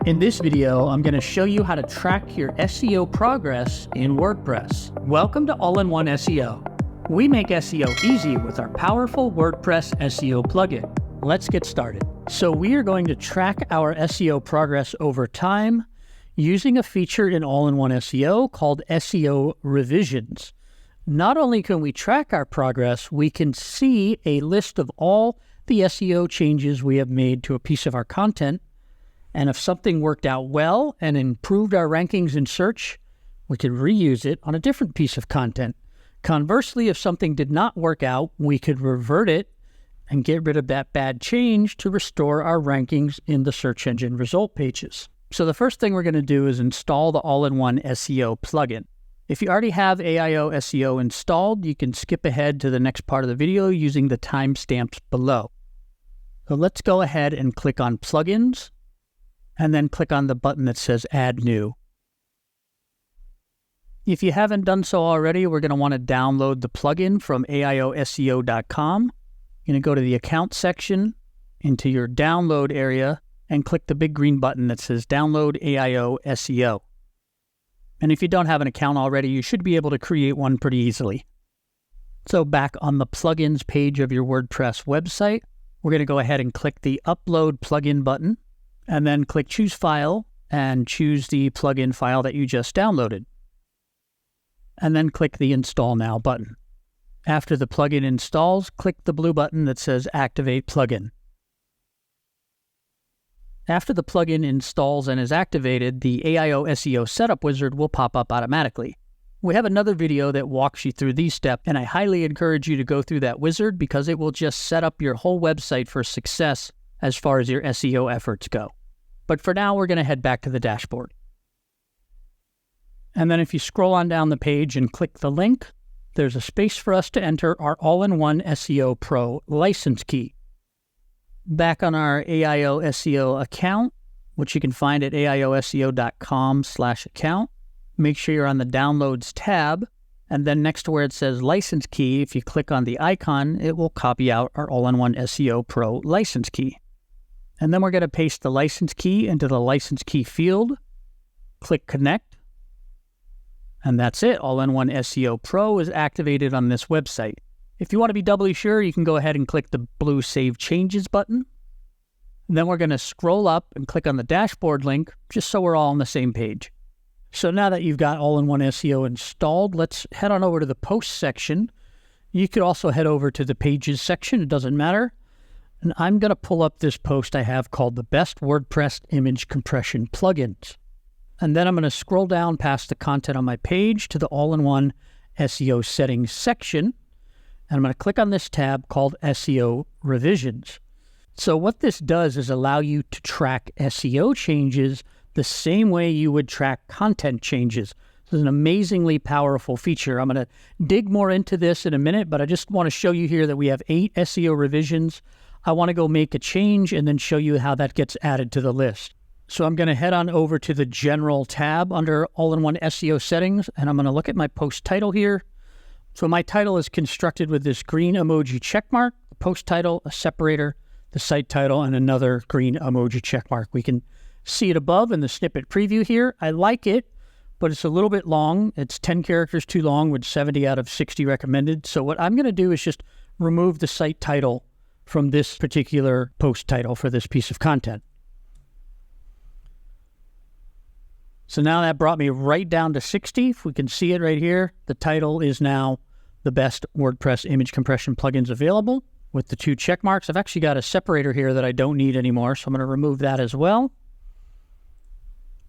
In this video, I'm going to show you how to track your SEO progress in WordPress. Welcome to All-in-One SEO. We make SEO easy with our powerful WordPress SEO plugin. Let's get started. So we are going to track our SEO progress over time using a feature in All-in-One SEO called SEO Revisions. Not only can we track our progress, we can see a list of all the SEO changes we have made to a piece of our content. And if something worked out well and improved our rankings in search, we could reuse it on a different piece of content. Conversely, if something did not work out, we could revert it and get rid of that bad change to restore our rankings in the search engine result pages. So the first thing we're going to do is install the All-in-One SEO plugin. If you already have AIOSEO installed, you can skip ahead to the next part of the video using the timestamps below. So let's go ahead and click on Plugins, and then click on the button that says Add New. If you haven't done so already, we're going to want to download the plugin from AIOSEO.com. You're going to go to the Account section, into your Download area, and click the big green button that says Download AIOSEO. And if you don't have an account already, you should be able to create one pretty easily. So back on the Plugins page of your WordPress website, we're going to go ahead and click the Upload Plugin button, and then click Choose File and choose the plugin file that you just downloaded. And then click the Install Now button. After the plugin installs, click the blue button that says Activate Plugin. After the plugin installs and is activated, the AIOSEO Setup wizard will pop up automatically. We have another video that walks you through these steps, and I highly encourage you to go through that wizard because it will just set up your whole website for success as far as your SEO efforts go. But for now, we're going to head back to the dashboard. And then if you scroll on down the page and click the link, there's a space for us to enter our All-in-One SEO Pro license key. Back on our AIOSEO account, which you can find at AIOSEO.com/account, make sure you're on the Downloads tab, and then next to where it says License Key, if you click on the icon, it will copy out our All-in-One SEO Pro license key. And then we're going to paste the license key into the license key field, click Connect, and that's it. All-in-One SEO Pro is activated on this website. If you want to be doubly sure, you can go ahead and click the blue Save Changes button. And then we're going to scroll up and click on the dashboard link, just so we're all on the same page. So now that you've got All-in-One SEO installed, let's head on over to the Posts section. You could also head over to the Pages section, it doesn't matter. And I'm going to pull up this post I have called the Best WordPress Image Compression Plugins. And then I'm going to scroll down past the content on my page to the All-in-One SEO Settings section. And I'm going to click on this tab called SEO Revisions. So what this does is allow you to track SEO changes the same way you would track content changes. This is an amazingly powerful feature. I'm going to dig more into this in a minute, but I just want to show you here that we have 8 SEO revisions. I want to go make a change and then show you how that gets added to the list. So I'm going to head on over to the General tab under All-in-One SEO Settings, and I'm going to look at my post title here. So my title is constructed with this green emoji checkmark, the post title, a separator, the site title, and another green emoji checkmark. We can see it above in the snippet preview here. I like it, but it's a little bit long. It's 10 characters too long with 70 out of 60 recommended. So what I'm going to do is just remove the site title from this particular post title for this piece of content. So now that brought me right down to 60. If we can see it right here, the title is now the best WordPress image compression plugins available with the 2 check marks. I've actually got a separator here that I don't need anymore, so I'm going to remove that as well.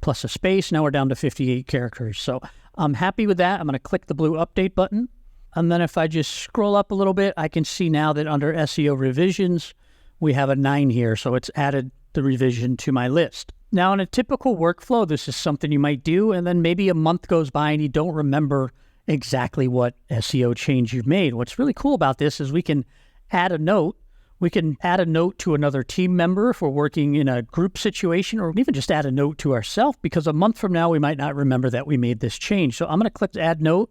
Plus a space. Now we're down to 58 characters. So I'm happy with that. I'm going to click the blue update button. And then if I just scroll up a little bit, I can see now that under SEO Revisions, we have a 9 here. So it's added the revision to my list. Now, in a typical workflow, this is something you might do, and then maybe a month goes by and you don't remember exactly what SEO change you've made. What's really cool about this is we can add a note. We can add a note to another team member if we're working in a group situation, or even just add a note to ourselves, because a month from now, we might not remember that we made this change. So I'm going to click Add Note.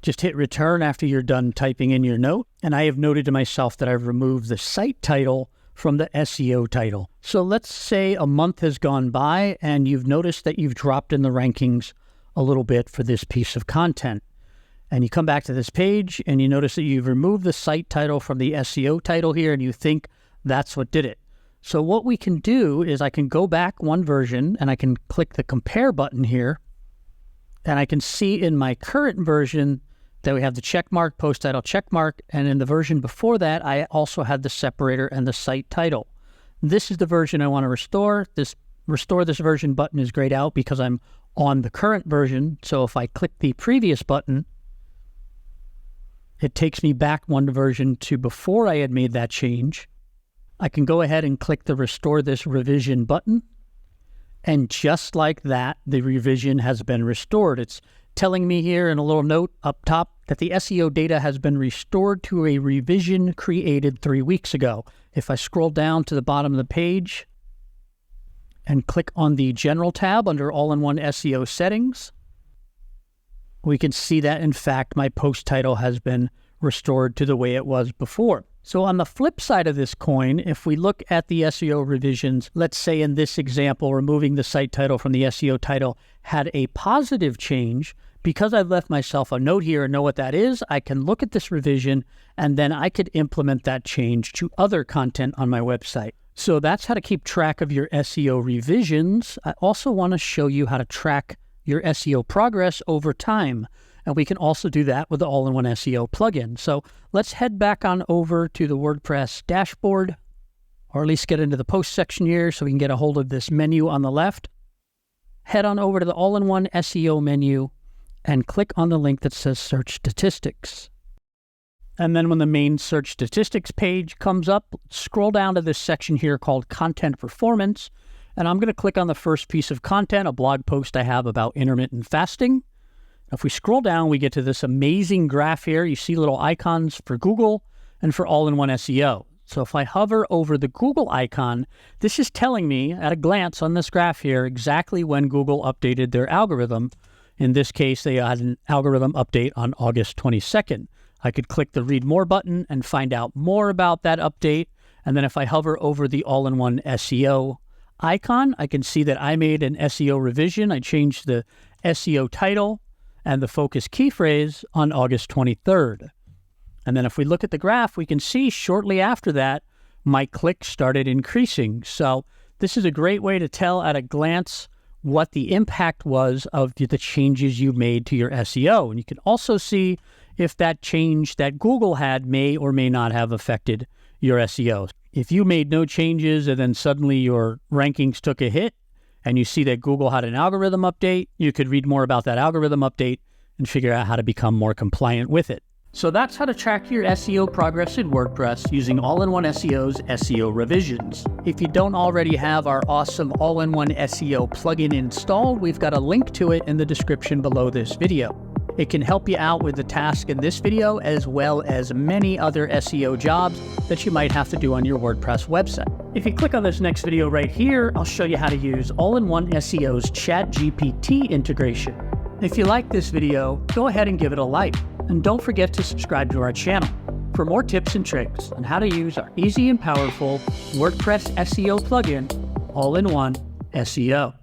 Just hit Return after you're done typing in your note. And I have noted to myself that I've removed the site title from the SEO title. So let's say a month has gone by and you've noticed that you've dropped in the rankings a little bit for this piece of content. And you come back to this page and you notice that you've removed the site title from the SEO title here and you think that's what did it. So what we can do is I can go back one version and I can click the compare button here. And I can see in my current version that we have the check mark, post title check mark, and in the version before that, I also had the separator and the site title. This is the version I want to restore. This restore this version button is grayed out because I'm on the current version. So if I click the previous button, it takes me back one version to before I had made that change. I can go ahead and click the restore this revision button. And just like that, the revision has been restored. It's telling me here in a little note up top that the SEO data has been restored to a revision created 3 weeks ago. If I scroll down to the bottom of the page and click on the General tab under All-in-One SEO Settings, we can see that, in fact, my post title has been restored to the way it was before. So on the flip side of this coin, if we look at the SEO revisions, let's say in this example, removing the site title from the SEO title had a positive change, because I've left myself a note here and know what that is, I can look at this revision and then I could implement that change to other content on my website. So that's how to keep track of your SEO revisions. I also want to show you how to track your SEO progress over time. And we can also do that with the All-in-One SEO plugin. So let's head back on over to the WordPress dashboard, or at least get into the post section here so we can get a hold of this menu on the left. Head on over to the All-in-One SEO menu and click on the link that says Search Statistics. And then when the main Search Statistics page comes up, scroll down to this section here called Content Performance. And I'm going to click on the first piece of content, a blog post I have about intermittent fasting. If we scroll down, we get to this amazing graph here. You see little icons for Google and for All-in-One SEO. So if I hover over the Google icon, this is telling me at a glance on this graph here exactly when Google updated their algorithm. In this case, they had an algorithm update on August 22nd. I could click the Read More button and find out more about that update. And then if I hover over the All-in-One SEO icon, I can see that I made an SEO revision. I changed the SEO title and the focus key phrase on August 23rd. And then if we look at the graph, we can see shortly after that, my clicks started increasing. So this is a great way to tell at a glance what the impact was of the changes you made to your SEO. And you can also see if that change that Google had may or may not have affected your SEO. If you made no changes and then suddenly your rankings took a hit, and you see that Google had an algorithm update, you could read more about that algorithm update and figure out how to become more compliant with it. So that's how to track your SEO progress in WordPress using All-in-One SEO's SEO revisions. If you don't already have our awesome All-in-One SEO plugin installed, we've got a link to it in the description below this video. It can help you out with the task in this video, as well as many other SEO jobs that you might have to do on your WordPress website. If you click on this next video right here, I'll show you how to use All-in-One SEO's ChatGPT integration. If you like this video, go ahead and give it a like. And don't forget to subscribe to our channel for more tips and tricks on how to use our easy and powerful WordPress SEO plugin, All-in-One SEO.